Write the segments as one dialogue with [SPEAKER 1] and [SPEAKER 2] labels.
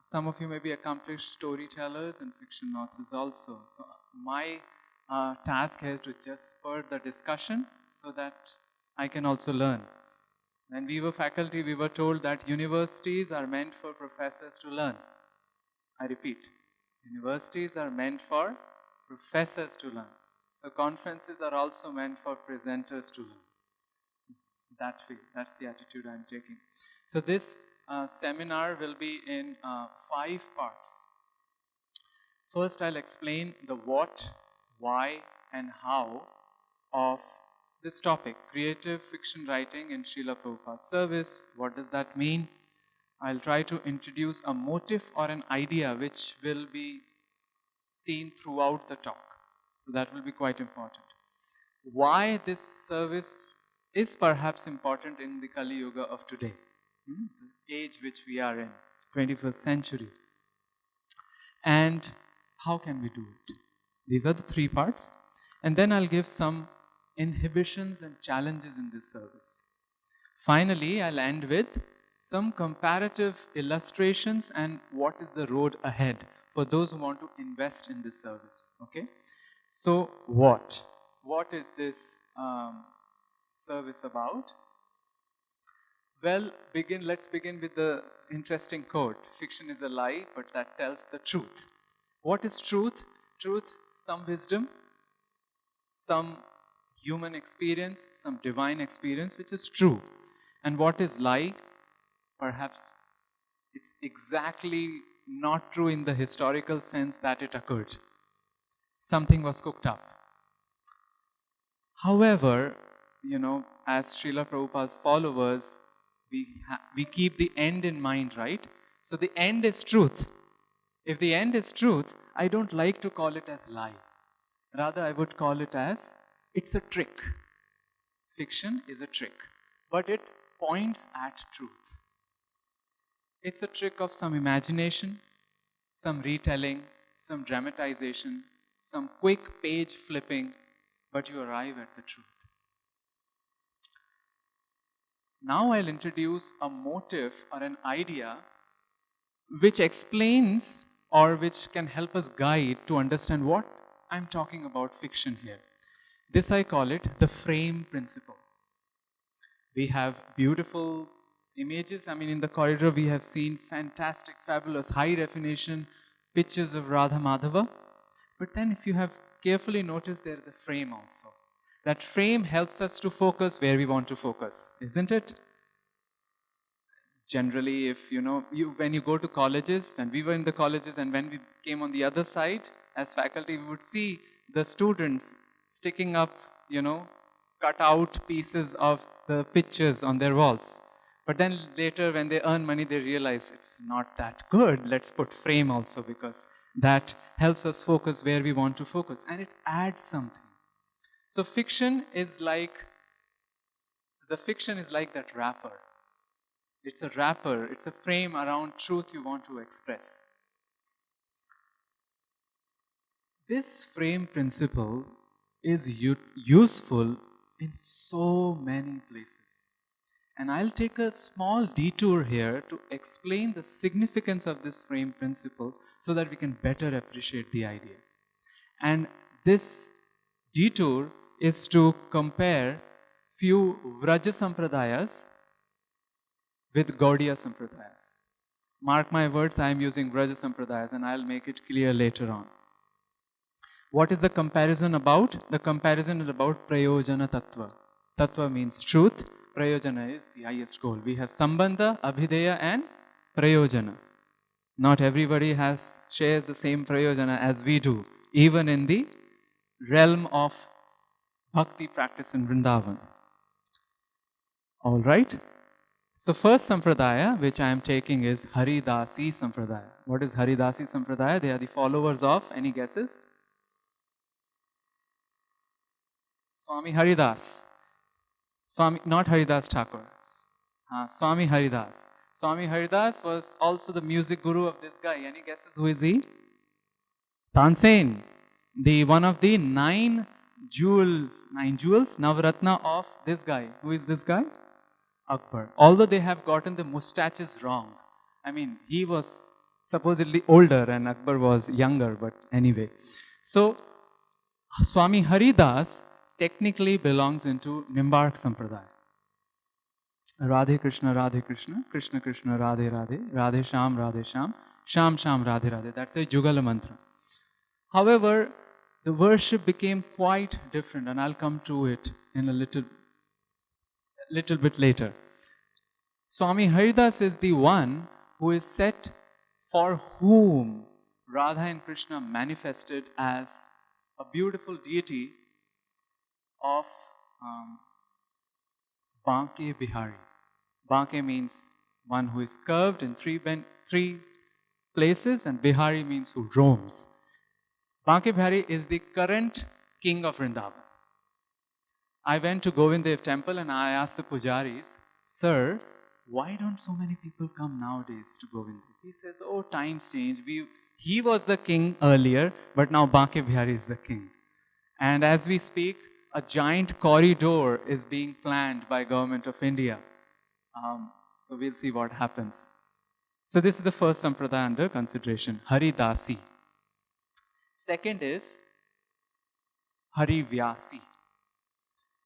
[SPEAKER 1] some of you may be accomplished storytellers and fiction authors also. So my task here is to just spur the discussion so that I can also learn. When we were faculty, we were told that universities are meant for professors to learn. I repeat, universities are meant for professors to learn. So conferences are also meant for presenters to learn. That way, that's the attitude I'm taking. So this seminar will be in 5 parts. First, I'll explain the what, why, and how of this topic, creative fiction writing in Srila Prabhupada's service. What does that mean? I'll try to introduce a motive or an idea which will be seen throughout the talk. So that will be quite important. Why this service is perhaps important in the Kali Yuga of today, the age which we are in, 21st century. And how can we do it? These are the 3 parts. And then I'll give some inhibitions and challenges in this service. Finally, I'll end with some comparative illustrations and what is the road ahead for those who want to invest in this service. Okay? So, what? What is this service about? Well, let's begin with the interesting quote. Fiction is a lie, but that tells the truth. What is truth? Truth, some wisdom, some human experience, some divine experience, which is true. And what is lie? Perhaps it's exactly not true in the historical sense that it occurred. Something was cooked up. However, as Srila Prabhupada's followers, we keep the end in mind, right? So the end is truth. If the end is truth, I don't like to call it as lie. Rather, I would call it as, it's a trick. Fiction is a trick, but it points at truth. It's a trick of some imagination, some retelling, some dramatization, some quick page flipping, but you arrive at the truth. Now I'll introduce a motive or an idea which explains or which can help us guide to understand what I'm talking about fiction here. This I call it the frame principle. We have beautiful images. In the corridor we have seen fantastic, fabulous, high definition pictures of Radha Madhava. But then if you have carefully noticed, there is a frame also. That frame helps us to focus where we want to focus, isn't it? Generally, if when you go to colleges, when we were in the colleges and when we came on the other side as faculty, we would see the students sticking up, cut out pieces of the pictures on their walls. But then later when they earn money, they realize it's not that good. Let's put frame also, because that helps us focus where we want to focus, and it adds something. So fiction is like that wrapper. It's a wrapper, it's a frame around truth you want to express. This frame principle is useful in so many places. And I'll take a small detour here to explain the significance of this frame principle so that we can better appreciate the idea. And this detour is to compare few Vraja Sampradayas with Gaudiya Sampradayas. Mark my words, I am using Vraja Sampradayas and I'll make it clear later on. What is the comparison about? The comparison is about Prayojana Tattva. Tattva means truth, Prayojana is the highest goal. We have Sambandha, Abhideya and Prayojana. Not everybody shares the same Prayojana as we do, even in the realm of bhakti practice in Vrindavan. Alright? So first Sampradaya which I am taking is Haridasi Sampradaya. What is Haridasi Sampradaya? They are the followers of, any guesses? Swami Haridas. Not Haridas Thakur. Swami Haridas. Swami Haridas was also the music guru of this guy. Any guesses who is he? Tansen. One of the nine jewels, Navratna of this guy. Who is this guy? Akbar. Although they have gotten the mustaches wrong. He was supposedly older and Akbar was younger, but anyway. So Swami Haridas technically belongs into Nimbark Sampradaya. Radhe Krishna, Krishna Krishna, Radhe Radhe, Radhe Sham, Sham Sham, Radhe Radhe. That's the Jugala mantra. However, the worship became quite different, and I'll come to it in a little bit later. Swami Haridas is the one who is set for whom Radha and Krishna manifested as a beautiful deity of Banke Bihari. Banke means one who is curved in three places, and Bihari means who roams. Banke Bihari is the current king of Vrindavan. I went to Govindev temple and I asked the pujaris, "Sir, why don't so many people come nowadays to Govindev?" He says, "Oh, times change. He was the king earlier, but now Banke Bihari is the king." And as we speak, a giant corridor is being planned by Government of India. So we'll see what happens. So this is the first sampradaya under consideration, Haridasi. Second is Harivyasi.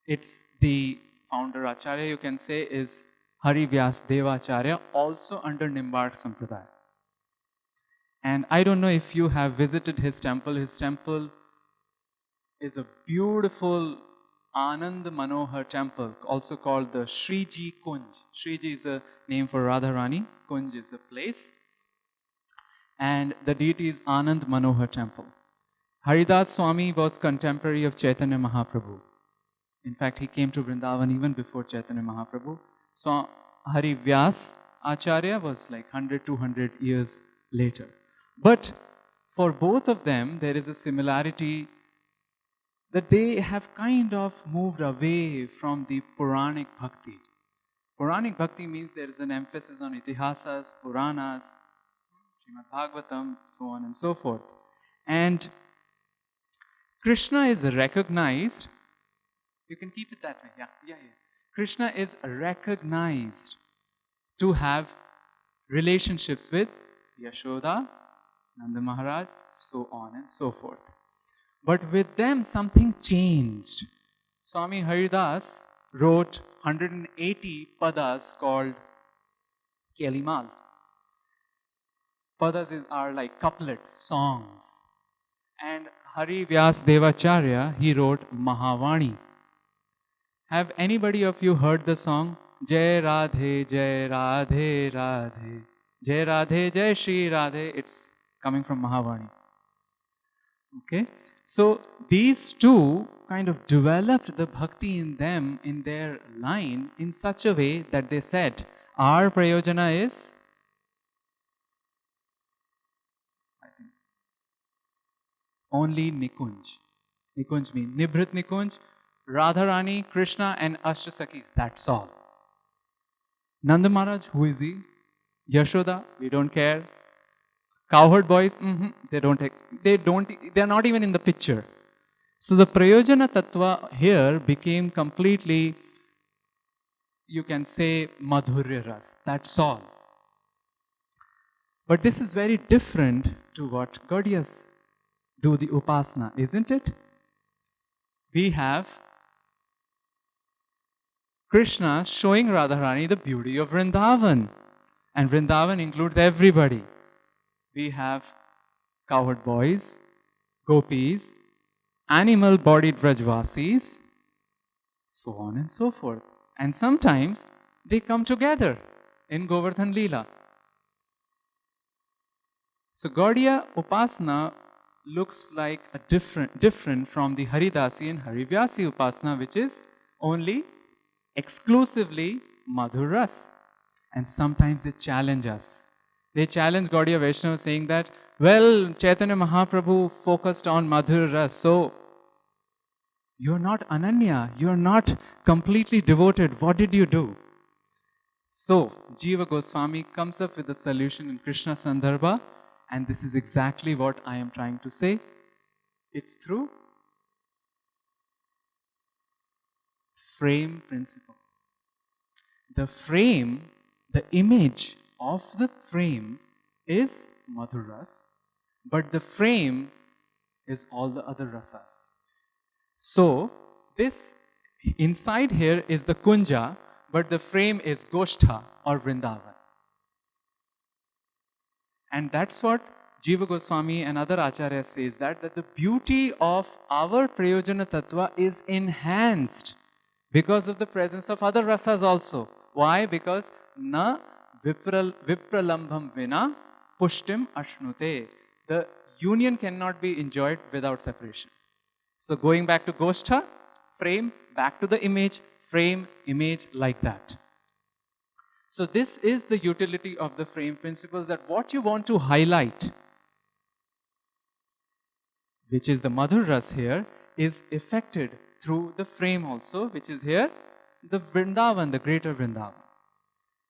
[SPEAKER 1] It's the founder Acharya, you can say, is Harivyas Devacharya, also under Nimbark Sampradaya. And I don't know if you have visited his temple. His temple is a beautiful Anand Manohar temple, also called the Shriji Kunj. Shriji is a name for Radharani. Kunj is a place. And the deity is Anand Manohar temple. Haridas Swami was contemporary of Chaitanya Mahaprabhu. In fact, he came to Vrindavan even before Chaitanya Mahaprabhu. So Harivyas Acharya was like 100, 200 years later. But for both of them, there is a similarity that they have kind of moved away from the Puranic Bhakti. Puranic Bhakti means there is an emphasis on Itihasas, Puranas, Srimad Bhagavatam, so on and so forth. And Krishna is recognized, you can keep it that way, yeah. Krishna is recognized to have relationships with Yashoda, Nanda Maharaj, so on and so forth. But with them, something changed. Swami Haridas wrote 180 padas called Kelimal. Padas are like couplets, songs. And Harivyas Devacharya, he wrote Mahavani. Have anybody of you heard the song Jai Radhe, Jai Radhe, Radhe, Jai Radhe, Jai Shri Radhe? It's coming from Mahavani. Okay? So these two kind of developed the bhakti in them, in their line, in such a way that they said, our prayojana is, only Nikunj. Nikunj means Nibrit Nikunj, Radharani, Krishna and Ashtasakis. That's all. Nanda Maharaj, who is he? Yashoda, we don't care. Cowherd boys, they're not even in the picture. So the Prayojana Tattva here became completely, you can say, Madhurya Ras. That's all. But this is very different to what Gaudiyas do the Upasana, isn't it? We have Krishna showing Radharani the beauty of Vrindavan. And Vrindavan includes everybody. We have cowherd boys, gopis, animal-bodied Vrajvasis, so on and so forth. And sometimes they come together in Govardhan Leela. So Gaudiya Upasana looks like a different from the Haridasi and Harivyasi Upasana, which is only exclusively Madhur Ras. And sometimes they challenge us. They challenge Gaudiya Vaishnava saying that, well, Chaitanya Mahaprabhu focused on Madhur Ras, so you're not Ananya, you're not completely devoted. What did you do? So, Jiva Goswami comes up with a solution in Krishna Sandarbha, and this is exactly what I am trying to say. It's through frame principle. The frame, the image of the frame is Madhur Ras, but the frame is all the other rasas. So, this inside here is the Kunja, but the frame is Goshtha or Vrindavan. And that's what Jiva Goswami and other acharyas says, that the beauty of our Prayojana Tattva is enhanced because of the presence of other rasas also. Why? Because na vipralambham vina pushtim ashnute. The union cannot be enjoyed without separation. So going back to Goshtha, frame, back to the image, frame, image, like that. So this is the utility of the frame principles, that what you want to highlight, which is the Madhur Ras here, is affected through the frame also, which is here, the Vrindavan, the greater Vrindavan.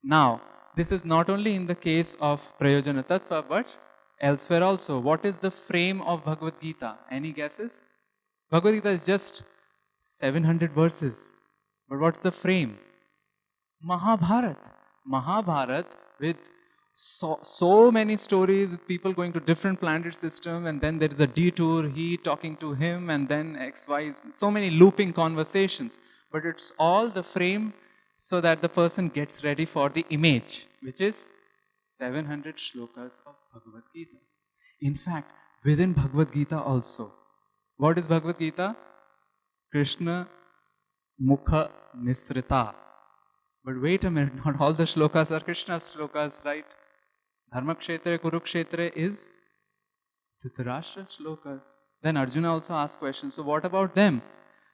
[SPEAKER 1] Now, this is not only in the case of Prayojana Tattva, but elsewhere also. What is the frame of Bhagavad Gita? Any guesses? Bhagavad Gita is just 700 verses. But what's the frame? Mahabharat. Mahabharat with so many stories with people going to different planet system, and then there is a detour, he talking to him, and then X, Y, so many looping conversations. But it's all the frame so that the person gets ready for the image, which is 700 shlokas of Bhagavad Gita. In fact, within Bhagavad Gita also, what is Bhagavad Gita? Krishna Mukha Nisrita. But wait a minute, not all the shlokas are Krishna's shlokas, right? Dharmakshetra, Kurukshetra is Dhritarashtra's shlokas. Then Arjuna also asked questions. So what about them?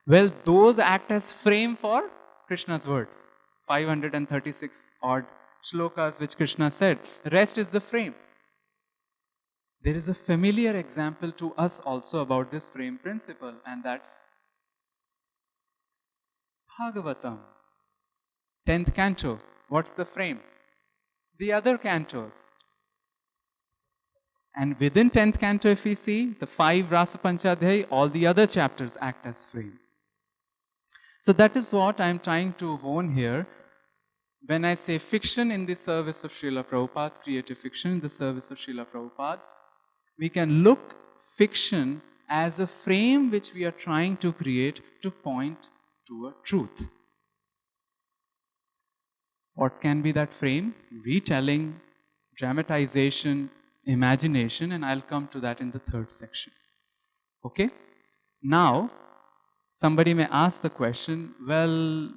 [SPEAKER 1] Well, those act as frame for Krishna's words. 536 odd shlokas which Krishna said. The rest is the frame. There is a familiar example to us also about this frame principle, and that's Bhagavatam. 10th canto. What's the frame? The other cantos. And within 10th canto, if we see, the 5 Rasa Panchadhyay, all the other chapters act as frame. So that is what I am trying to hone here. When I say fiction in the service of Srila Prabhupada, creative fiction in the service of Srila Prabhupada, we can look fiction as a frame which we are trying to create to point to a truth. What can be that frame? Retelling, dramatization, imagination, and I'll come to that in the third section. Okay? Now, somebody may ask the question, well,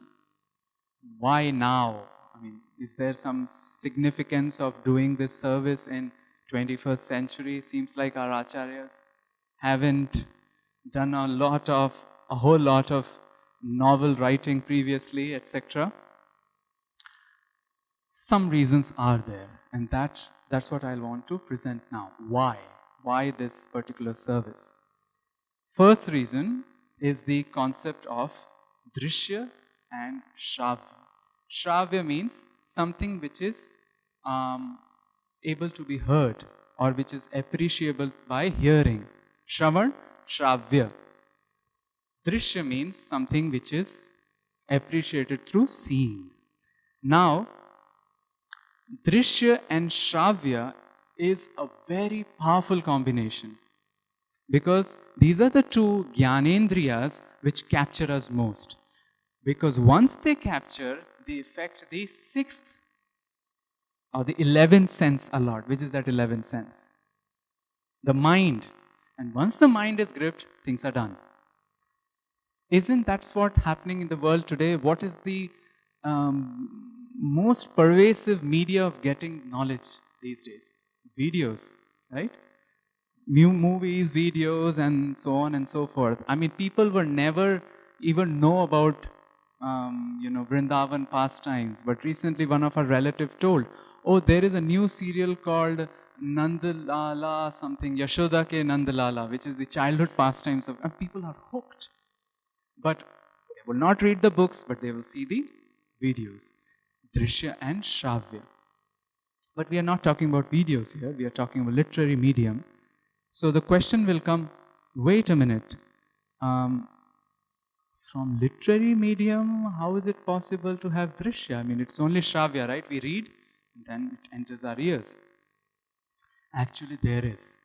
[SPEAKER 1] why now? I mean, is there some significance of doing this service in 21st century? Seems like our acharyas haven't done a whole lot of novel writing previously, etc. Some reasons are there, and that's what I'll want to present now. Why? Why this particular service? First reason is the concept of drishya and shravya. Shravya means something which is able to be heard or which is appreciable by hearing. Shravan, shravya. Drishya means something which is appreciated through seeing. Now, drishya and shravya is a very powerful combination, because these are the two jnanendriyas which capture us most. Because once they capture, they affect the 6th or the 11th sense a lot. Which is that 11th sense? The mind. And once the mind is gripped, things are done. Isn't that what's happening in the world today? What is the most pervasive media of getting knowledge these days? Videos, right? Movies, videos, and so on and so forth. I mean, people were never even know about Vrindavan pastimes. But recently one of our relatives told, oh, there is a new serial called Nandalala something, Yashoda ke Nandalala, which is the childhood pastimes of, and people are hooked. But they will not read the books, but they will see the videos. Drishya and Shravya. But we are not talking about videos here, we are talking about literary medium. So the question will come, wait a minute, from literary medium, how is it possible to have drishya? I mean, it's only Shravya, right? We read, and then it enters our ears. Actually, there is.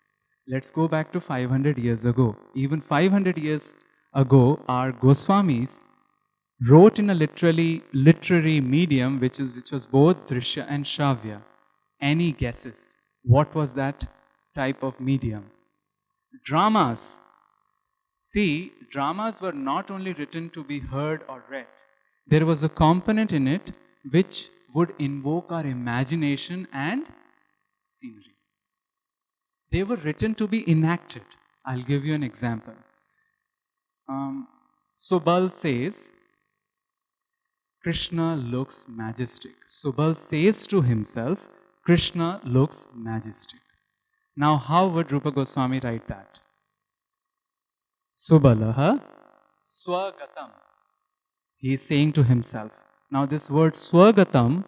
[SPEAKER 1] Let's go back to 500 years ago. Even 500 years ago, our Goswamis wrote in a literary medium which was both Drishya and Shravya. Any guesses? What was that type of medium? Dramas. See, dramas were not only written to be heard or read. There was a component in it which would invoke our imagination and scenery. They were written to be enacted. I'll give you an example. Subal says, Krishna looks majestic. Subal says to himself, Krishna looks majestic. Now, how would Rupa Goswami write that? Subalaha swagatam. He is saying to himself. Now, this word swagatam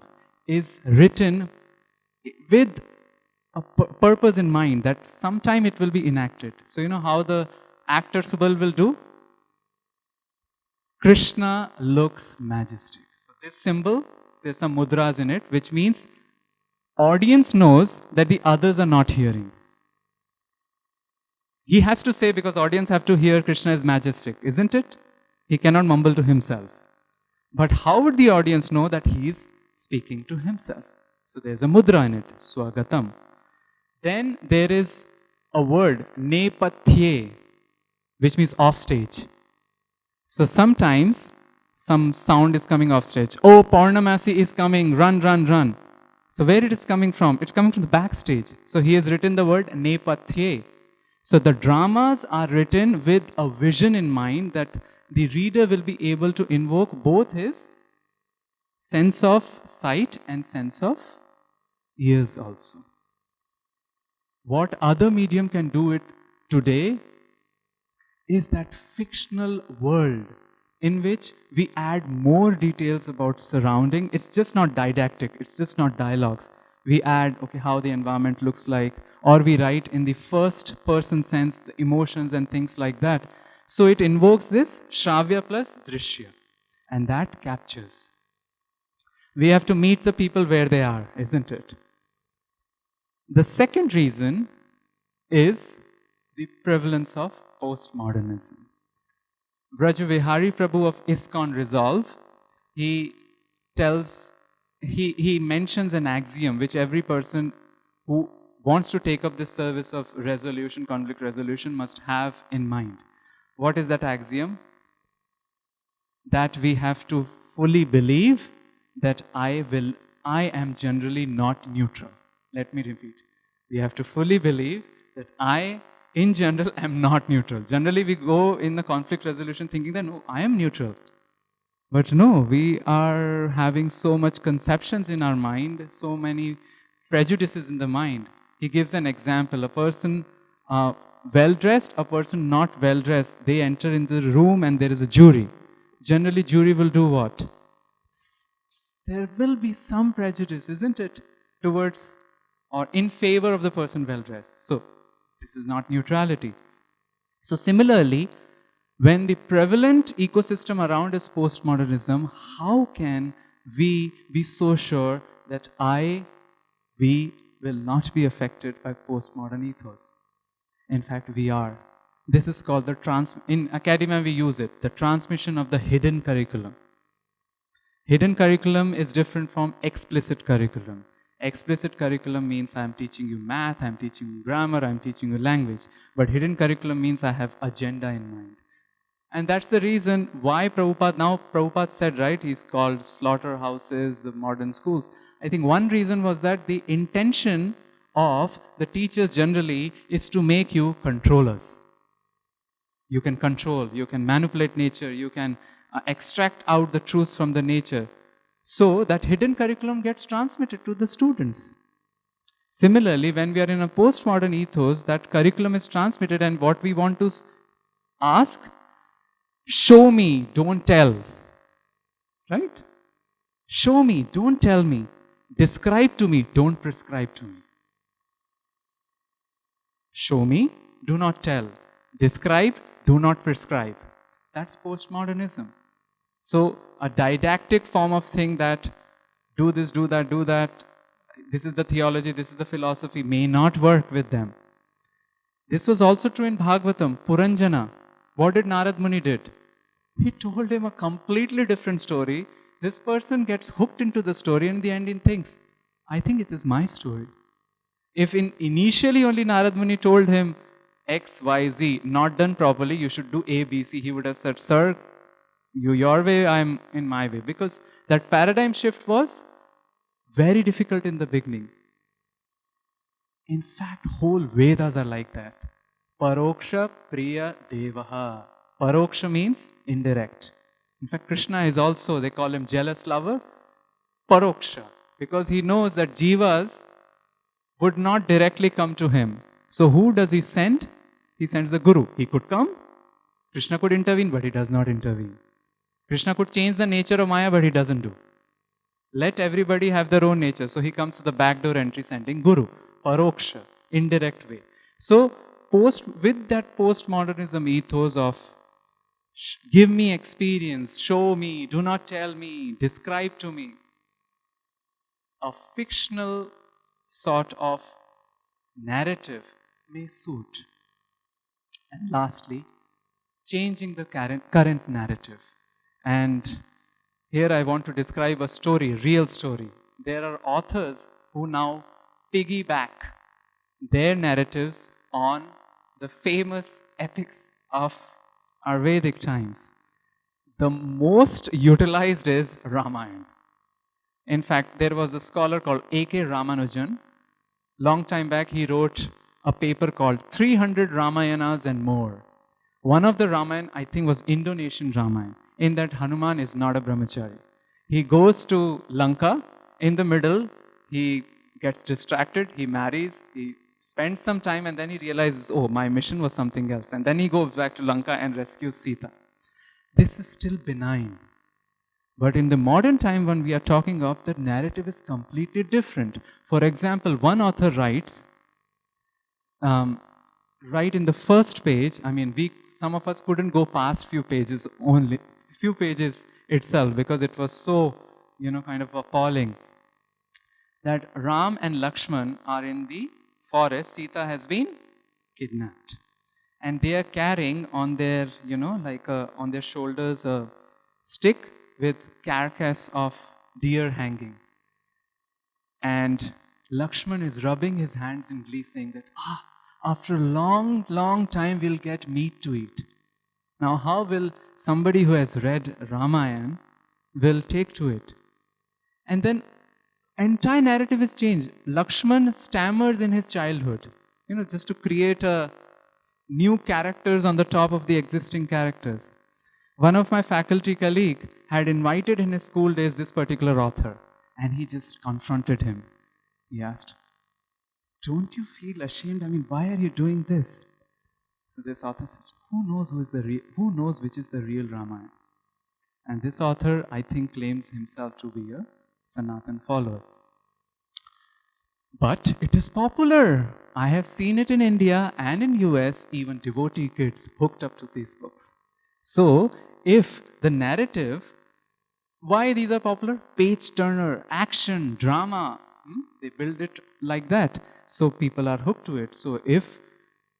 [SPEAKER 1] is written with a purpose in mind that sometime it will be enacted. So, you know how the actor Subal will do? Krishna looks majestic. So, this symbol, there's some mudras in it, which means audience knows that the others are not hearing. He has to say because audience have to hear Krishna is majestic, isn't it? He cannot mumble to himself. But how would the audience know that he is speaking to himself? So there's a mudra in it, swagatam. Then there is a word, nepathye, which means off stage. So sometimes some sound is coming off stage. Oh, Purnamasi is coming, run, run, run. So where it is coming from? It's coming from the backstage. So he has written the word nepathye. So the dramas are written with a vision in mind that the reader will be able to invoke both his sense of sight and sense of ears also. What other medium can do it today is that fictional world in which we add more details about surrounding. It's just not didactic, it's just not dialogues. We add, okay, how the environment looks like, or we write in the first person sense, the emotions and things like that. So it invokes this Shravya plus Drishya, and that captures. We have to meet the people where they are, isn't it? The second reason is the prevalence of postmodernism. Brajavihari Prabhu of ISKCON Resolve, he mentions an axiom which every person who wants to take up this service of resolution, conflict resolution, must have in mind. What is that axiom? That we have to fully believe that I am generally not neutral. Let me repeat. We have to fully believe that I, in general, am not neutral. Generally, we go in the conflict resolution thinking that, no, I am neutral. But no, we are having so much conceptions in our mind, so many prejudices in the mind. He gives an example. A person well-dressed, a person not well-dressed, they enter into the room and there is a jury. Generally, jury will do what? There will be some prejudice, isn't it? Towards or in favor of the person well-dressed. So, this is not neutrality. So, similarly, when the prevalent ecosystem around is postmodernism, how can we be so sure that we will not be affected by postmodern ethos? In fact, we are. This is called in academia we use it, the transmission of the hidden curriculum. Hidden curriculum is different from explicit curriculum. Explicit curriculum means I am teaching you math, I am teaching you grammar, I am teaching you language. But hidden curriculum means I have agenda in mind. And that's the reason why Prabhupada said, right, he's called slaughterhouses, the modern schools. I think one reason was that the intention of the teachers generally is to make you controllers. You can control, you can manipulate nature, you can extract out the truths from the nature. So that hidden curriculum gets transmitted to the students. Similarly, when we are in a postmodern ethos, that curriculum is transmitted, and what we want to ask, show me, don't tell. Right? Show me, don't tell me. Describe to me, don't prescribe to me. Show me, do not tell. Describe, do not prescribe. That's postmodernism. So, a didactic form of thing that do this, do that, this is the theology, this is the philosophy, may not work with them. This was also true in Bhagavatam, Puranjana. What did Narad Muni did? He told him a completely different story. This person gets hooked into the story and in the end he thinks, I think it is my story. If initially only Narad Muni told him X, Y, Z, not done properly, you should do A, B, C, he would have said, sir, you your way, I'm in my way. Because that paradigm shift was very difficult in the beginning. In fact, whole Vedas are like that. Paroksha Priya Devaha. Paroksha means indirect. In fact, Krishna is also, they call him jealous lover, Paroksha. Because he knows that jivas would not directly come to him. So who does he send? He sends the Guru. He could come. Krishna could intervene, but he does not intervene. Krishna could change the nature of Maya, but he doesn't do. Let everybody have their own nature. So he comes to the backdoor entry sending Guru. Paroksha, indirect way. So with that postmodernism ethos of give me experience, show me, do not tell me, describe to me, a fictional sort of narrative may suit. And lastly, changing the current narrative. And here I want to describe a story, real story. There are authors who now piggyback their narratives on the famous epics of our Vedic times. The most utilized is Ramayana. In fact, there was a scholar called A.K. Ramanujan. Long time back, he wrote a paper called 300 Ramayanas and More. One of the Ramayana, I think, was Indonesian Ramayana. In that, Hanuman is not a brahmachari. He goes to Lanka. In the middle, he gets distracted. He marries. He spends some time and then he realizes, oh, my mission was something else. And then he goes back to Lanka and rescues Sita. This is still benign. But in the modern time when we are talking of, the narrative is completely different. For example, one author writes, right in the first page, I mean, some of us couldn't go past few pages itself because it was so, kind of appalling. That Ram and Lakshman are in the forest. Sita has been kidnapped. And they are carrying on their, on their shoulders a stick with carcass of deer hanging. And Lakshman is rubbing his hands in glee saying that, after a long, long time we'll get meat to eat. Now how will somebody who has read Ramayana will take to it? And then entire narrative is changed. Lakshman stammers in his childhood, just to create new characters on the top of the existing characters. One of my faculty colleague had invited in his school days this particular author, and he just confronted him. He asked, don't you feel ashamed? I mean, why are you doing this? So this author said, who knows which is the real Ramayana? And this author, I think, claims himself to be a Sanatan follower. But it is popular. I have seen it in India and in US, even devotee kids hooked up to these books. So, if the narrative, why these are popular? Page turner, action, drama, they build it like that. So people are hooked to it. So if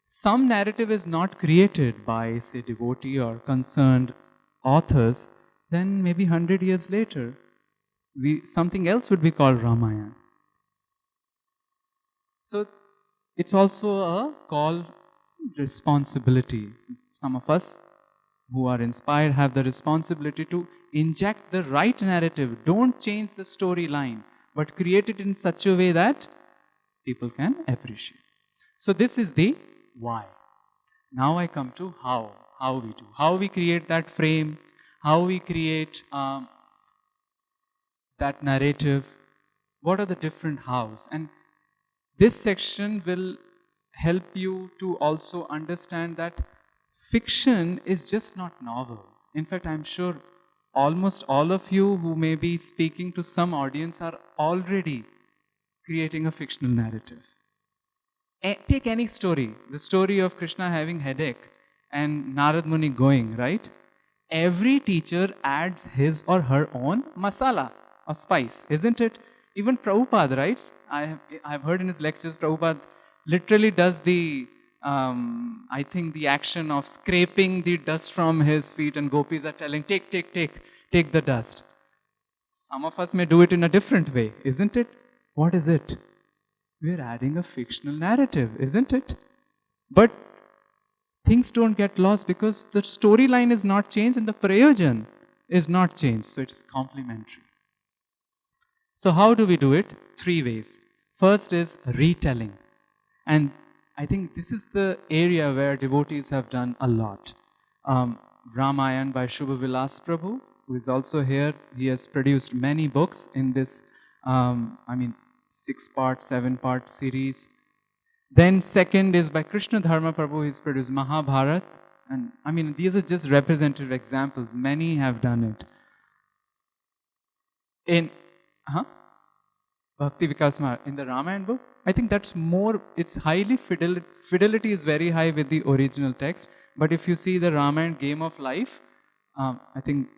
[SPEAKER 1] some narrative is not created by, say, devotee or concerned authors, then maybe 100 years later, something else would be called Ramayana. So it's also a call responsibility. Some of us who are inspired have the responsibility to inject the right narrative. Don't change the storyline, but create it in such a way that people can appreciate. So this is the why. Now I come to how we do. How we create that frame, how we create that narrative. What are the different hows? And this section will help you to also understand that fiction is just not novel. In fact, I'm sure almost all of you who may be speaking to some audience are already creating a fictional narrative. Take any story, the story of Krishna having headache and Narad Muni going, right? Every teacher adds his or her own masala or spice, isn't it? Even Prabhupada, right? I've heard in his lectures, Prabhupada literally does the, I think the action of scraping the dust from his feet, and gopis are telling, take the dust. Some of us may do it in a different way, isn't it? What is it? We're adding a fictional narrative, isn't it? But things don't get lost because the storyline is not changed and the prayojan is not changed. So it's complementary. So how do we do it? 3 ways. First is retelling. And I think this is the area where devotees have done a lot. Ramayana by Shubha Vilas Prabhu, who is also here. He has produced many books in this, 6-part, 7-part series. Then second is by Krishna Dharma Prabhu. He's produced Mahabharat. And these are just representative examples. Many have done it. Bhakti Vikas Maharaj, in the Ramayana book, I think that's more, it's highly fidelity is very high with the original text. But if you see the Ramayana Game of Life, I think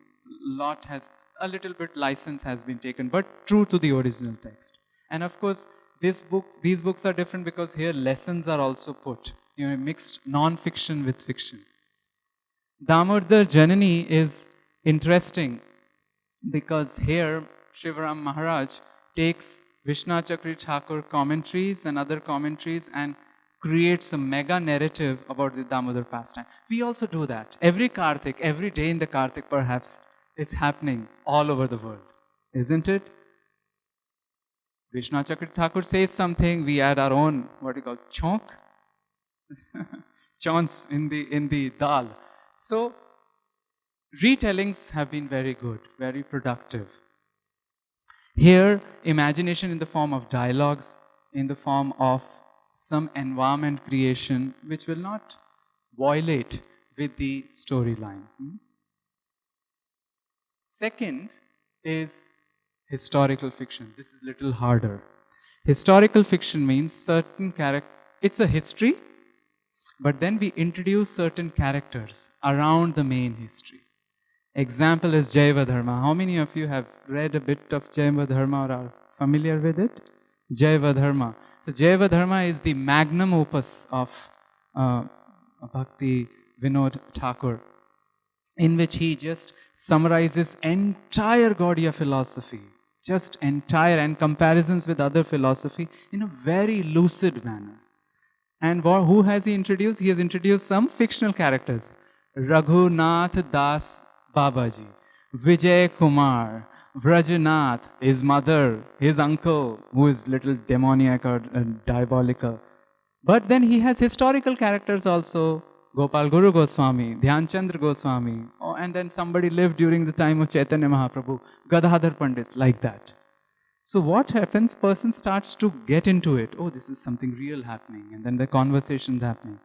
[SPEAKER 1] a little bit license has been taken, but true to the original text. And of course, these books are different because here lessons are also put, mixed non-fiction with fiction. Damodar Janani is interesting because here Shivaram Maharaj takes Vishnu Chakri Thakur commentaries and other commentaries and creates a mega narrative about the Damodar pastime. We also do that. Every Kartik, every day in the Kartik perhaps, it's happening all over the world, isn't it? Vishnu Chakri Thakur says something, we add our own, chonk? Chons in the dal. So, retellings have been very good, very productive. Here, imagination in the form of dialogues, in the form of some environment creation, which will not violate with the storyline. Second is historical fiction. This is a little harder. Historical fiction means certain character. It's a history, but then we introduce certain characters around the main history. Example is Jaiva Dharma. How many of you have read a bit of Jaiva Dharma or are familiar with it? Jaiva Dharma. So Jaiva Dharma is the magnum opus of Bhakti Vinod Thakur, in which he just summarizes entire Gaudiya philosophy, just entire, and comparisons with other philosophy in a very lucid manner. And who has he introduced? He has introduced some fictional characters. Raghunath Das Babaji, Vijay Kumar, Vrajanath, his mother, his uncle, who is little demoniac or diabolical. But then he has historical characters also. Gopal Guru Goswami, Dhyan Chandra Goswami, and then somebody lived during the time of Chaitanya Mahaprabhu, Gadadhar Pandit, like that. So what happens? Person starts to get into it. Oh, this is something real happening. And then the conversation's happening.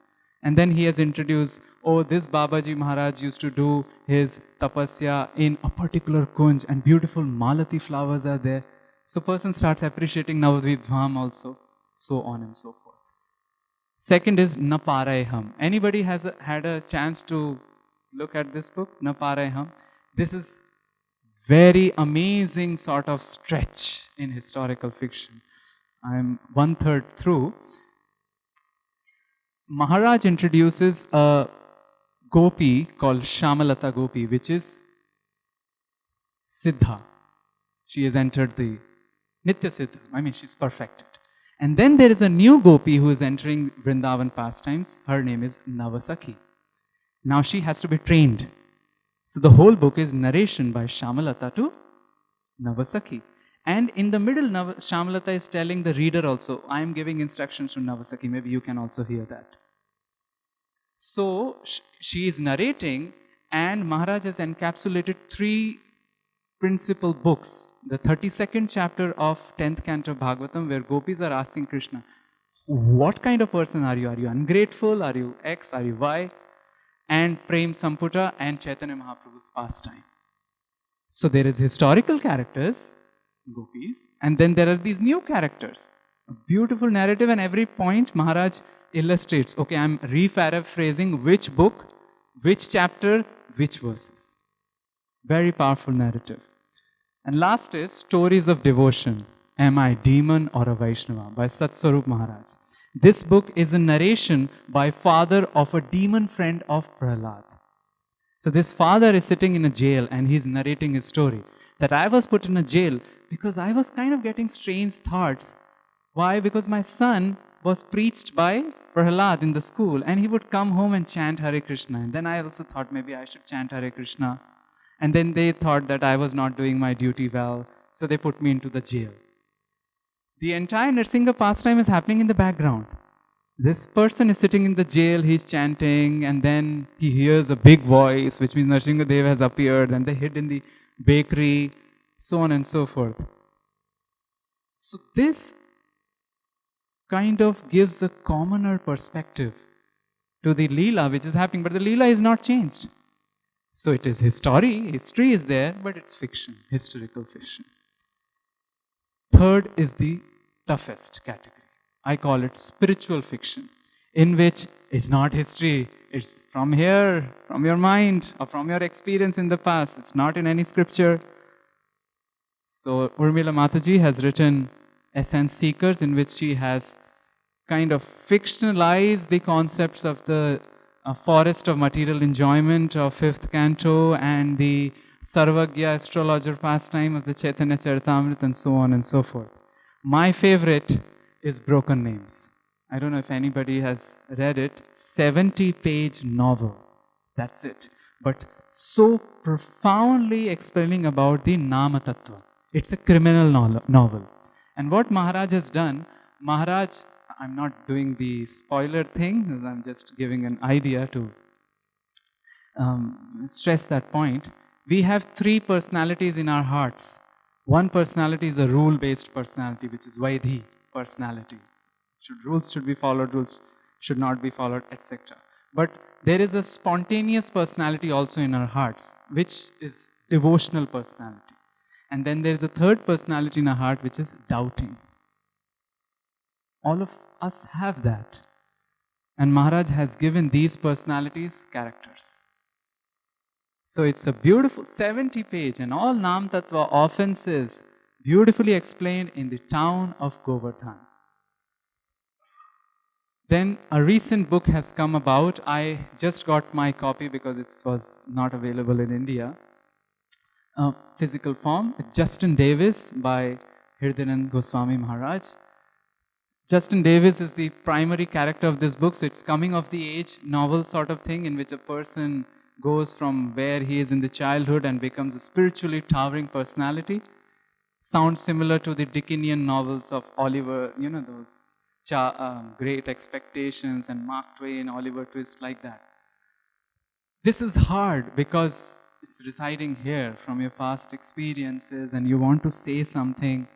[SPEAKER 1] And then he has introduced, oh, this Babaji Maharaj used to do his tapasya in a particular kunj and beautiful malati flowers are there. So person starts appreciating Navadvip Dham also, so on and so forth. Second is Naparayham. Anybody has had a chance to look at this book, Naparayham? This is very amazing sort of stretch in historical fiction. I'm 1/3 through. Maharaj introduces a gopi called Shamalata Gopi, which is Siddha. She has entered the Nitya Siddha. She's perfected. And then there is a new gopi who is entering Vrindavan pastimes. Her name is Navasakhi. Now she has to be trained. So the whole book is narration by Shamalata to Navasakhi. And in the middle, Shamalata is telling the reader also, I am giving instructions to Navasakhi. Maybe you can also hear that. So she is narrating, and Maharaj has encapsulated 3 principal books. The 32nd chapter of 10th canto Bhagavatam, where gopis are asking Krishna, what kind of person are you? Are you ungrateful? Are you X? Are you Y? And Prem Samputa and Chaitanya Mahaprabhu's pastime. So there is historical characters, gopis, and then there are these new characters. A beautiful narrative, and every point Maharaj illustrates. Okay, I'm rephrasing which book, which chapter, which verses. Very powerful narrative. And last is stories of devotion. Am I demon or a Vaishnava? By Satswarup Maharaj. This book is a narration by father of a demon friend of Prahlad. So this father is sitting in a jail and he's narrating his story. That I was put in a jail because I was kind of getting strange thoughts. Why? Because my son was preached by Prahlad in the school and he would come home and chant Hare Krishna. And then I also thought maybe I should chant Hare Krishna. And then they thought that I was not doing my duty well. So they put me into the jail. The entire Nrsinga pastime is happening in the background. This person is sitting in the jail, he's chanting, and then he hears a big voice, which means Nrsinga Dev has appeared, and they hid in the bakery, so on and so forth. So this kind of gives a commoner perspective to the Leela which is happening, but the Leela is not changed. So it is history is there, but it's fiction, historical fiction. Third is the toughest category. I call it spiritual fiction, in which it's not history, it's from here, from your mind, or from your experience in the past. It's not in any scripture. So Urmila Mataji has written Essence Seekers, in which she has kind of fictionalized the concepts of the forest of material enjoyment of 5th canto and the Sarvagya astrologer pastime of the Chaitanya Charitamrita and so on and so forth. My favorite is Broken Names. I don't know if anybody has read it. 70-page novel. That's it. But so profoundly explaining about the Nama Tattva. It's a criminal novel. And what Maharaj has done, Maharaj, I'm not doing the spoiler thing, I'm just giving an idea to stress that point. We have 3 personalities in our hearts. One personality is a rule-based personality, which is Vaidhi personality. Rules should be followed, rules should not be followed, etc. But there is a spontaneous personality also in our hearts, which is devotional personality. And then there is a third personality in our heart, which is doubting. All of us have that. And Maharaj has given these personalities characters. So it's a beautiful 70-page and all Nam Tattva offenses beautifully explained in the town of Govardhan. Then a recent book has come about. I just got my copy because it was not available in India. Physical form, Justin Davis by Hridayanand Goswami Maharaj. Justin Davis is the primary character of this book, so it's coming of the age novel sort of thing in which a person goes from where he is in the childhood and becomes a spiritually towering personality. Sounds similar to the Dickenian novels of Oliver, you know, those Great Expectations and Mark Twain, Oliver Twist, like that. This is hard because it's residing here from your past experiences and you want to say something.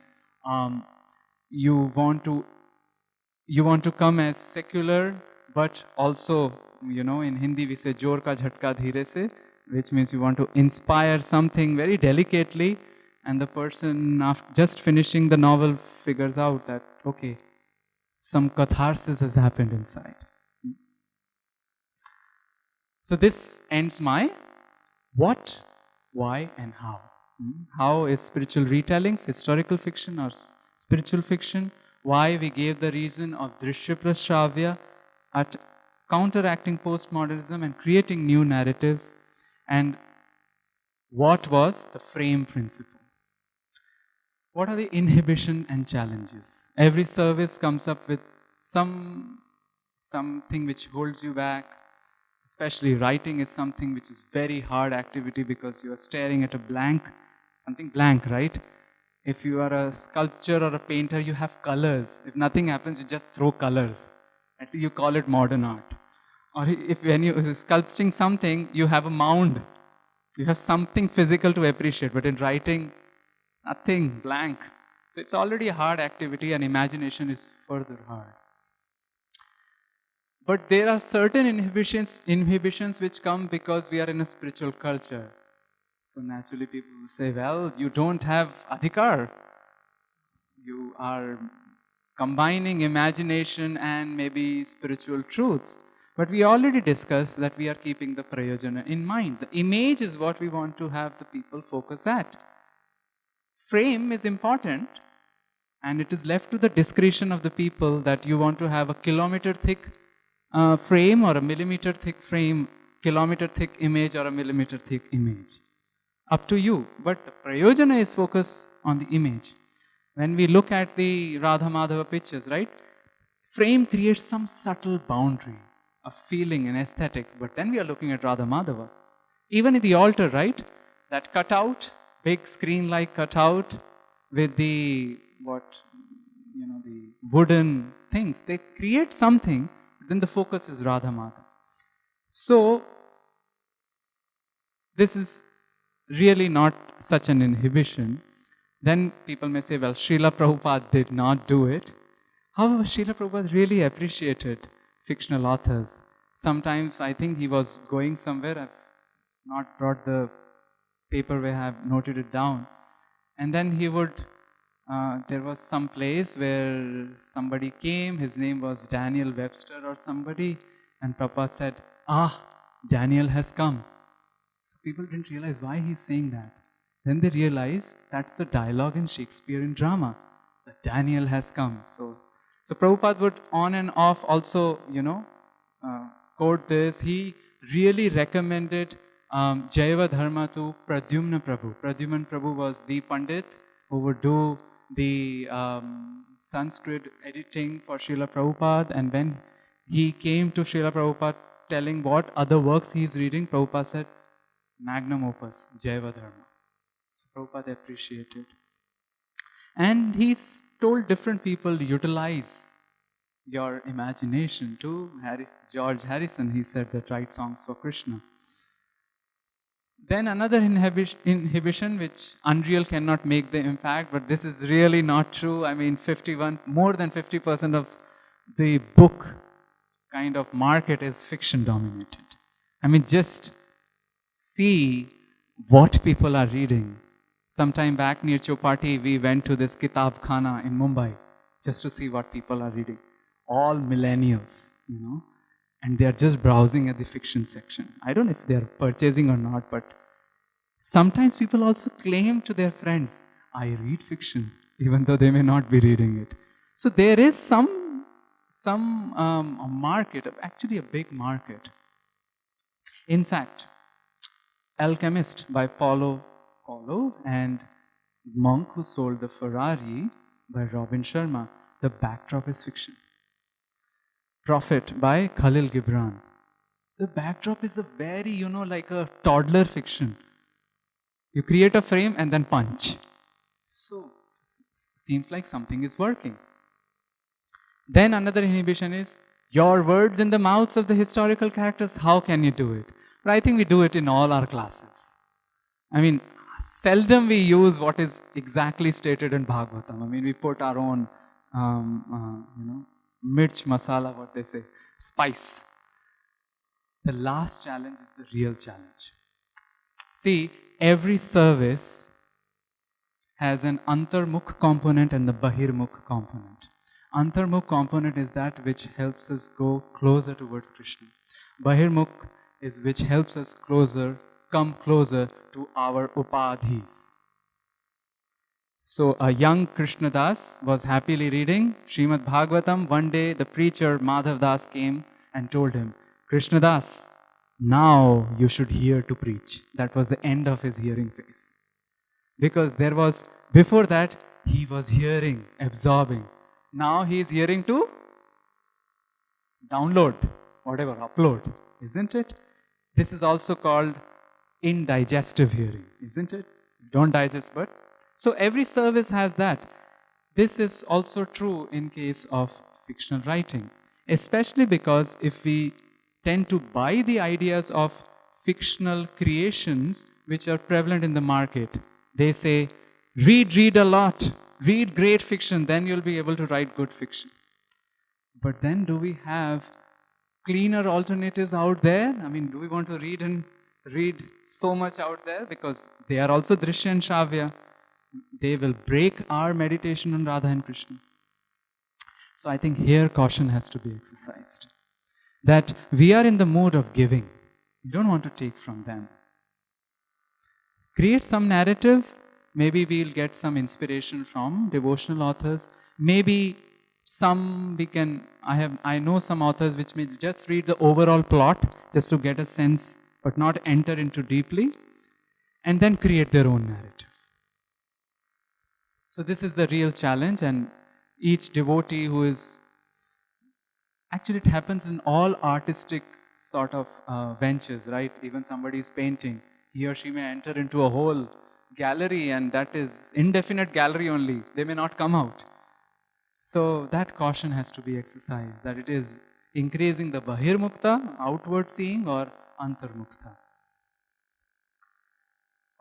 [SPEAKER 1] You want to come as secular, but also, you know, in Hindi we say Jor ka jhatka dheere se, which means you want to inspire something very delicately, and the person after just finishing the novel figures out that, okay, some catharsis has happened inside. So this ends my what, why, and how. How is spiritual retellings, historical fiction or spiritual fiction? Why we gave the reason of Drishya plus Shravya at counteracting postmodernism and creating new narratives, and what was the frame principle. What are the inhibition and challenges? Every service comes up with something which holds you back. Especially writing is something which is very hard activity because you are staring at a blank, something blank, right? If you are a sculptor or a painter, you have colors. If nothing happens, you just throw colors. At least you call it modern art. Or if when you are sculpting something, you have a mound. You have something physical to appreciate. But in writing, nothing, blank. So it's already a hard activity and imagination is further hard. But there are certain inhibitions which come because we are in a spiritual culture. So naturally people will say, well, you don't have adhikar. You are combining imagination and maybe spiritual truths. But we already discussed that we are keeping the prayojana in mind. The image is what we want to have the people focus at. Frame is important, And it is left to the discretion of the people that you want to have a kilometer thick frame or a millimeter thick frame, kilometer thick image or a millimeter thick image. Up to you. But the prayojana is focused on the image. When we look at the Radha Madhava pictures, right? Frame creates some subtle boundary, a feeling, an aesthetic. But then we are looking at Radha Madhava. Even in the altar, right? That cutout, big screen-like cutout with the the wooden things. They create something, but then the focus is Radha Madhava. So, this is really not such an inhibition. Then people may say, well, Srila Prabhupada did not do it. However, Srila Prabhupada really appreciated fictional authors. Sometimes I think he was going somewhere. I've not brought the paper where I have noted it down. And then he would, there was some place where somebody came, his name was Daniel Webster or somebody, and Prabhupada said, Daniel has come. So people didn't realize why he's saying that. Then they realized that's the dialogue in Shakespearean drama, that Daniel has come. So Prabhupada would on and off also, quote this. He really recommended Jaiva Dharma to Pradyumna Prabhu. Pradyumna Prabhu was the Pandit who would do the Sanskrit editing for Srila Prabhupada, and when he came to Srila Prabhupada telling what other works he is reading, Prabhupada said, magnum opus, Jaiva Dharma. So Prabhupada appreciated. And he's told different people, utilize your imagination. To George Harrison, he said that write songs for Krishna. Then another inhibition which unreal cannot make the impact, but this is really not true. I mean, more than 50% of the book kind of market is fiction dominated. I mean, just see what people are reading. Sometime back near Chopati, we went to this Kitab Khana in Mumbai just to see what people are reading. All millennials, and they are just browsing at the fiction section. I don't know if they are purchasing or not, but sometimes people also claim to their friends, I read fiction, even though they may not be reading it. So there is some market, actually a big market. In fact, Alchemist by Paulo Coelho and Monk Who Sold the Ferrari by Robin Sharma, the backdrop is fiction. Prophet by Khalil Gibran. The backdrop is a very, like a toddler fiction. You create a frame and then punch. So, seems like something is working. Then another inhibition is your words in the mouths of the historical characters. How can you do it? But I think we do it in all our classes. I mean, seldom we use what is exactly stated in Bhagavatam. I mean, we put our own, mirch masala, what they say, spice. The last challenge is the real challenge. See, every service has an antarmukh component and the bahirmukh component. Antarmukh component is that which helps us go closer towards Krishna. Bahirmukh is which helps us come closer to our upadhis. So a young Krishnadas was happily reading Srimad Bhagavatam. One day the preacher Madhav Das came and told him, Krishnadas, now you should hear to preach. That was the end of his hearing phase. Because before that, he was hearing, absorbing. Now he is hearing to download, upload, isn't it? This is also called indigestive hearing, isn't it? Don't digest, but. So every service has that. This is also true in case of fictional writing, especially because if we tend to buy the ideas of fictional creations which are prevalent in the market, they say, read a lot, read great fiction, then you'll be able to write good fiction. But then do we have cleaner alternatives out there? I mean, do we want to read so much out there? Because they are also Drishya and Shravya. They will break our meditation on Radha and Krishna. So I think here caution has to be exercised. That we are in the mood of giving. We don't want to take from them. Create some narrative, Maybe we'll get some inspiration from devotional authors. Maybe some we can, I know some authors which may just read the overall plot just to get a sense but not enter into deeply, and then create their own narrative. So this is the real challenge, and each devotee who is, actually it happens in all artistic sort of ventures, right? Even somebody is painting, he or she may enter into a whole gallery, and that is indefinite gallery only, they may not come out. So that caution has to be exercised, that it is increasing the bahirmukta, outward seeing, or antarmukta.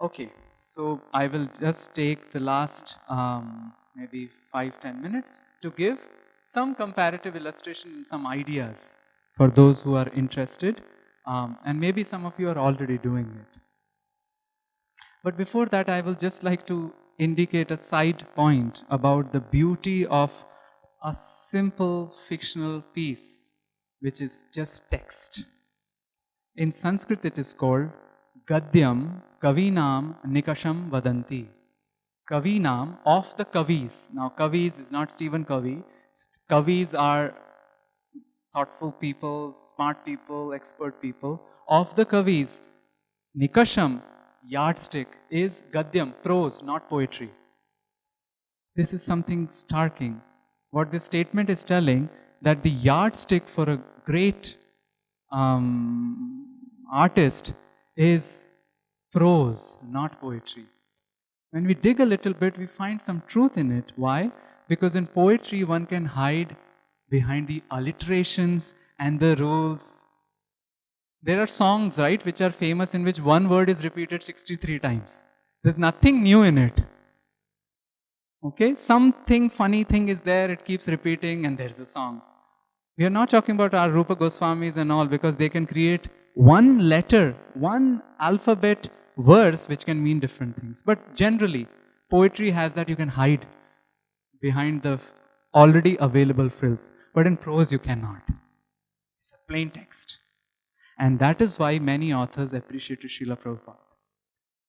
[SPEAKER 1] Okay, so I will just take the last maybe 5-10 minutes to give some comparative illustration and some ideas for those who are interested, and maybe some of you are already doing it. But before that, I will just like to indicate a side point about the beauty of a simple fictional piece, which is just text. In Sanskrit, it is called Gadyam Kavinam Nikasham Vadanti. Kavinam, of the Kavis. Now, Kavis is not Stephen Covey. Kavis are thoughtful people, smart people, expert people. Of the Kavis, Nikasham, yardstick, is Gadyam, prose, not poetry. This is something starking. What this statement is telling, that the yardstick for a great artist is prose, not poetry. When we dig a little bit, we find some truth in it. Why? Because in poetry, one can hide behind the alliterations and the rules. There are songs, right, which are famous in which one word is repeated 63 times. There's nothing new in it. Okay? Something funny thing is there, it keeps repeating, and there's a song. We are not talking about our Rupa Goswamis and all, because they can create one letter, one alphabet verse which can mean different things. But generally, poetry has that you can hide behind the already available frills. But in prose, you cannot. It's a plain text. And that is why many authors appreciated Srila Prabhupada.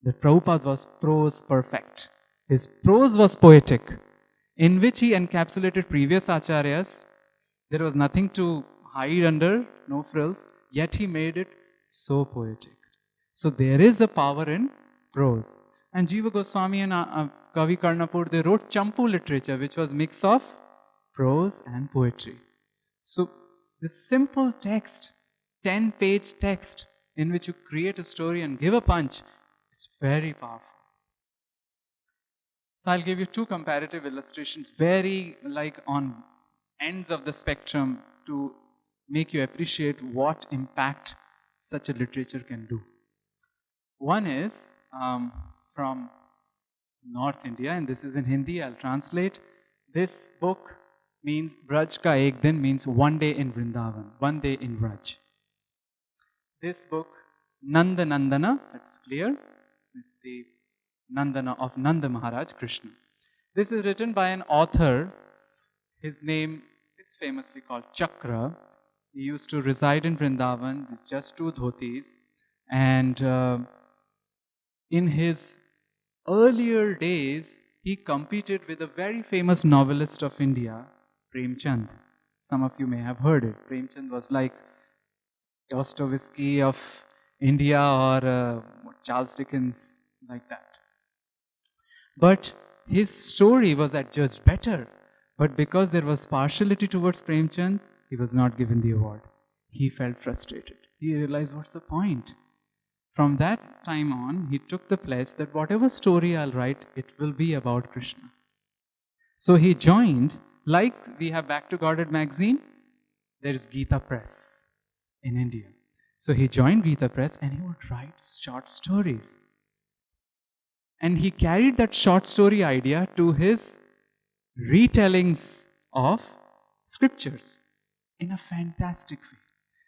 [SPEAKER 1] That Prabhupada was prose perfect. His prose was poetic, in which he encapsulated previous acharyas. There was nothing to hide under, no frills, yet he made it so poetic. So there is a power in prose. And Jiva Goswami and Kavi Karnapur, they wrote Champu literature, which was mix of prose and poetry. So this simple text, 10-page text, in which you create a story and give a punch, it's very powerful. So I'll give you two comparative illustrations, very like on ends of the spectrum, to make you appreciate what impact such a literature can do. One is from North India, and this is in Hindi, I'll translate. This book means Braj Ka Ek Din, means one day in Vrindavan, one day in Braj. This book, Nanda Nandana, that's clear, it's the Nandana of Nanda Maharaj Krishna. This is written by an author. His name is famously called Chakra. He used to reside in Vrindavan. It's just 2 dhotis. And in his earlier days, he competed with a very famous novelist of India, Premchand. Some of you may have heard it. Premchand was like Dostoevsky of India, or Charles Dickens, like that. But his story was adjudged better. But because there was partiality towards Premchand, he was not given the award. He felt frustrated. He realized, what's the point? From that time on, he took the pledge that whatever story I'll write, it will be about Krishna. So he joined, like we have Back to Godhead magazine, there is Gita Press in India. So he joined Gita Press and he would write short stories. And he carried that short story idea to his retellings of scriptures in a fantastic way.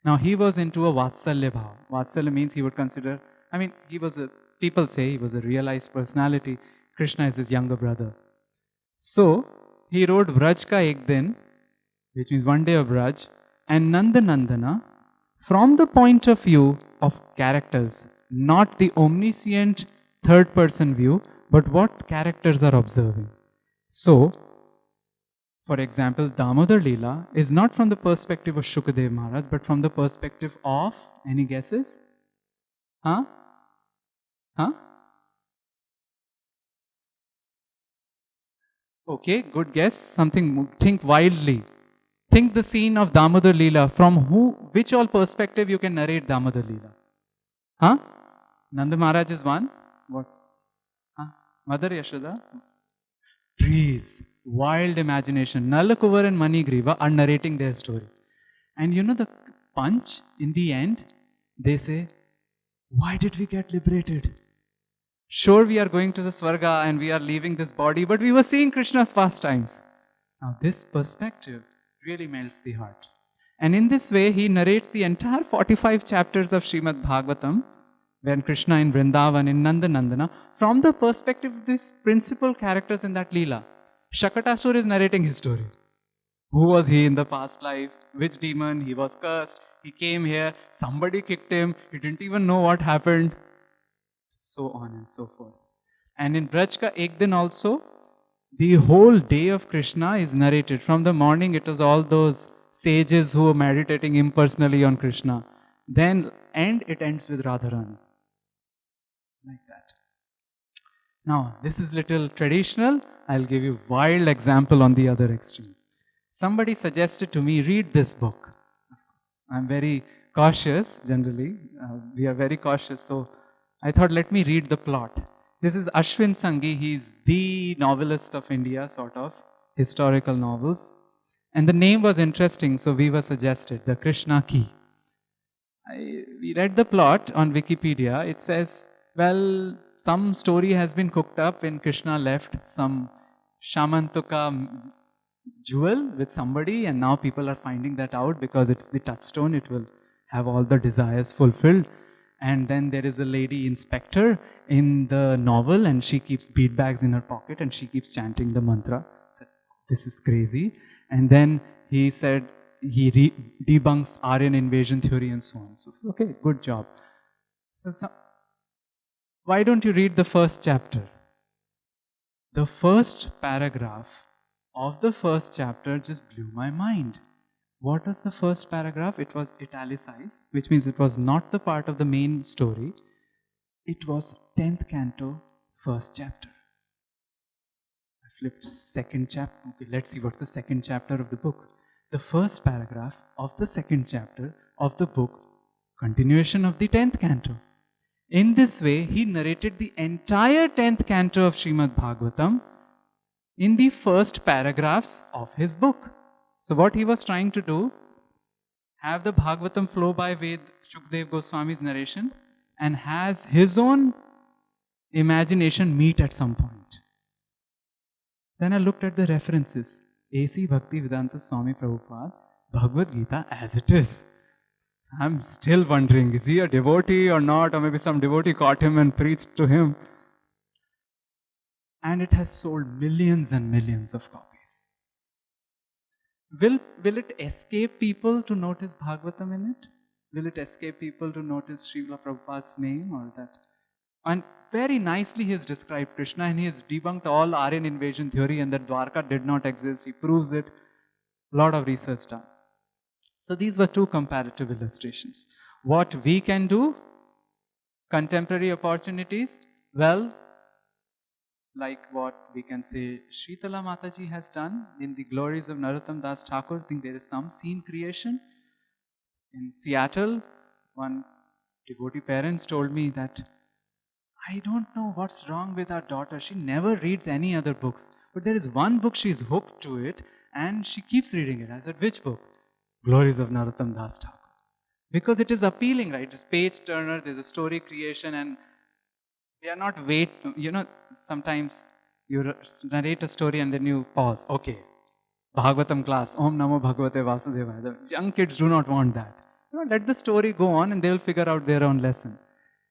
[SPEAKER 1] Now he was into a Vatsalya Bhava. Vatsalya means he would consider, people say he was a realized personality. Krishna is his younger brother. So he wrote Braj Ka Ek Din, which means one day of Braj, and Nanda Nandana from the point of view of characters, not the omniscient third person view, but what characters are observing. So, for example, Damodar Leela is not from the perspective of Shukadev Maharaj, but from the perspective of, any guesses? Huh? Huh? Okay, good guess. Something, think wildly. Think the scene of Damodar Leela. From which all perspective you can narrate Damodar Leela? Huh? Nanda Maharaj is one. What? Huh? Mother Yashoda? Trees. Wild imagination. Nalakuvar and Manigriva are narrating their story. And you know the punch in the end? They say, why did we get liberated? Sure, we are going to the Swarga and we are leaving this body, but we were seeing Krishna's pastimes. Now, this perspective really melts the hearts. And in this way, he narrates the entire 45 chapters of Srimad Bhagavatam, when Krishna in Vrindavan, in Nandanandana, from the perspective of these principal characters in that Leela. Shakatasur is narrating his story. Who was he in the past life? Which demon? He was cursed. He came here. Somebody kicked him. He didn't even know what happened. So on and so forth. And in Braj Ka Ek Din also, the whole day of Krishna is narrated. From the morning, it was all those sages who were meditating impersonally on Krishna. Then, it ends with Radharani. Like that. Now, this is little traditional. I'll give you a wild example on the other extreme. Somebody suggested to me, read this book. Of course, I'm very cautious, generally. We are very cautious, so I thought, let me read the plot. This is Ashwin Sanghi. He's the novelist of India, sort of, historical novels. And the name was interesting, so we were suggested, The Krishna Key. We read the plot on Wikipedia. It says, well, some story has been cooked up when Krishna left some Shamantuka jewel with somebody, and now people are finding that out because it's the touchstone. It will have all the desires fulfilled. And then there is a lady inspector in the novel, and she keeps beadbags in her pocket and she keeps chanting the mantra. I said, this is crazy. And then he said, he debunks Aryan invasion theory and so on. So, okay, good job. So, why don't you read the first chapter? The first paragraph of the first chapter just blew my mind. What was the first paragraph? It was italicized, which means it was not the part of the main story. It was 10th canto, first chapter. I flipped second chapter. Okay, let's see what's the second chapter of the book. The first paragraph of the second chapter of the book, continuation of the 10th canto. In this way, he narrated the entire 10th canto of Srimad Bhagavatam in the first paragraphs of his book. So what he was trying to do, have the Bhagavatam flow by with Shukdev Goswami's narration and has his own imagination meet at some point. Then I looked at the references. A.C. Bhaktivedanta Swami Prabhupada, Bhagavad Gita as it is. I'm still wondering, is he a devotee or not? Or maybe some devotee caught him and preached to him. And it has sold millions and millions of copies. Will it escape people to notice Bhagavatam in it? Will it escape people to notice Srila Prabhupada's name or that? And very nicely he has described Krishna, and he has debunked all Aryan invasion theory and that Dwarka did not exist. He proves it. A lot of research done. So these were two comparative illustrations. What we can do, contemporary opportunities, well, like what we can say Shritala Mataji has done in the glories of Narottam Das Thakur. I think there is some scene creation. In Seattle, one devotee parents told me that, I don't know what's wrong with our daughter. She never reads any other books. But there is one book she's hooked to it and she keeps reading it. I said, which book? Glories of Narottam Das Thakur. Because it is appealing, right? It's page turner, there's a story creation, and they are not sometimes you narrate a story and then you pause. Okay, Bhagavatam class, Om Namo Bhagavate Vasudevaya. The young kids do not want that. Let the story go on and they will figure out their own lesson.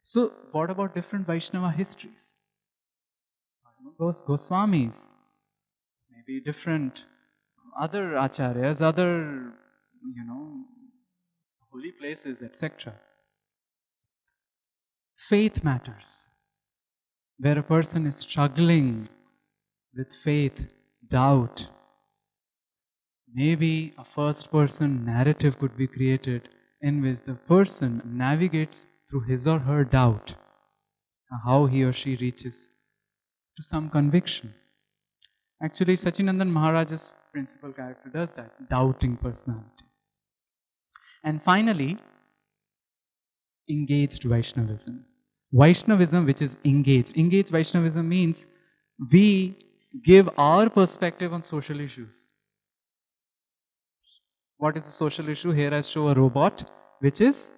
[SPEAKER 1] So, what about different Vaishnava histories? Goswamis, maybe different other acharyas, other, holy places, etc. Faith matters. where a person is struggling with faith, doubt, maybe a first person narrative could be created in which the person navigates through his or her doubt, how he or she reaches to some conviction. Actually, Sachinandan Maharaj's principal character does that, doubting personality. And finally, engaged Vaishnavism. Vaishnavism, which is engaged. Engaged Vaishnavism means we give our perspective on social issues. What is the social issue? Here I show a robot, which is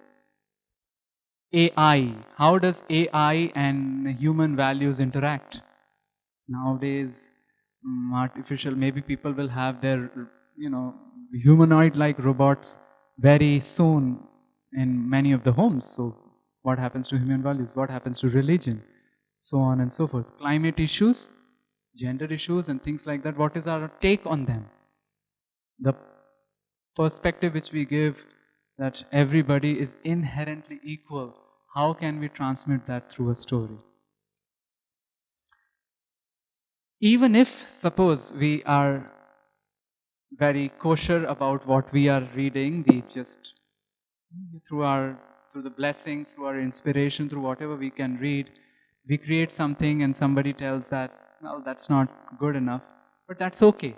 [SPEAKER 1] AI. How does AI and human values interact? Nowadays, artificial, maybe people will have their, humanoid-like robots very soon in many of the homes. So what happens to human values? What happens to religion? So on and so forth. Climate issues, gender issues and things like that. What is our take on them? The perspective which we give that everybody is inherently equal, how can we transmit that through a story? Even if, suppose, we are very kosher about what we are reading, we just, through the blessings, through our inspiration, through whatever we can read, we create something and somebody tells that, well, that's not good enough. But that's okay,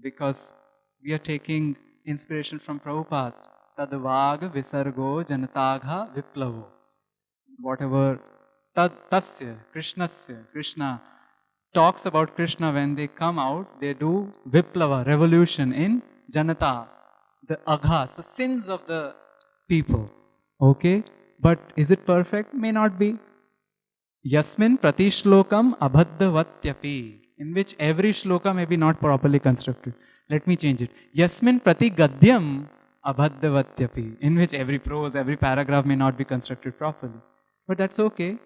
[SPEAKER 1] because we are taking inspiration from Prabhupada. Tadvag visargo janatagha viplavo. Whatever tasya, Krishna talks about Krishna, when they come out, they do viplava, revolution in janata, the aghas, the sins of the people. Okay? But is it perfect? May not be. Yasmin prati shlokam abhaddhavatyapi, in which every shloka may be not properly constructed. Let me change it. Yasmin prati gadyam abhaddhavatyapi, in which every prose, every paragraph may not be constructed properly. But that's okay.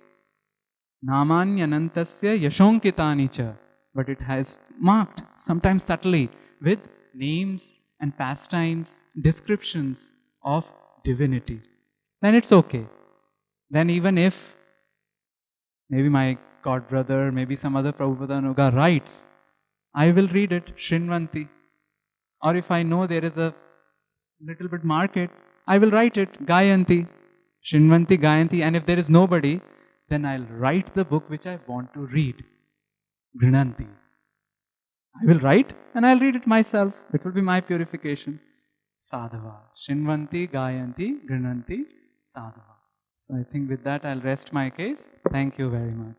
[SPEAKER 1] Namanyanantasya yashonkitani cha. But it has marked, sometimes subtly, with names and pastimes, descriptions of divinity. Then it's okay. Then even if maybe my god brother, maybe some other Prabhupada writes, I will read it, Shrinvanti. Or if I know there is a little bit market, I will write it, Gayanti. Shrinvanti, Gayanti. And if there is nobody, then I'll write the book which I want to read. Grinanti. I will write and I'll read it myself. It will be my purification. Sadhava. Shrinvanti, Gayanti, Grinanti, Sadhava. So I think with that I'll rest my case. Thank you very much.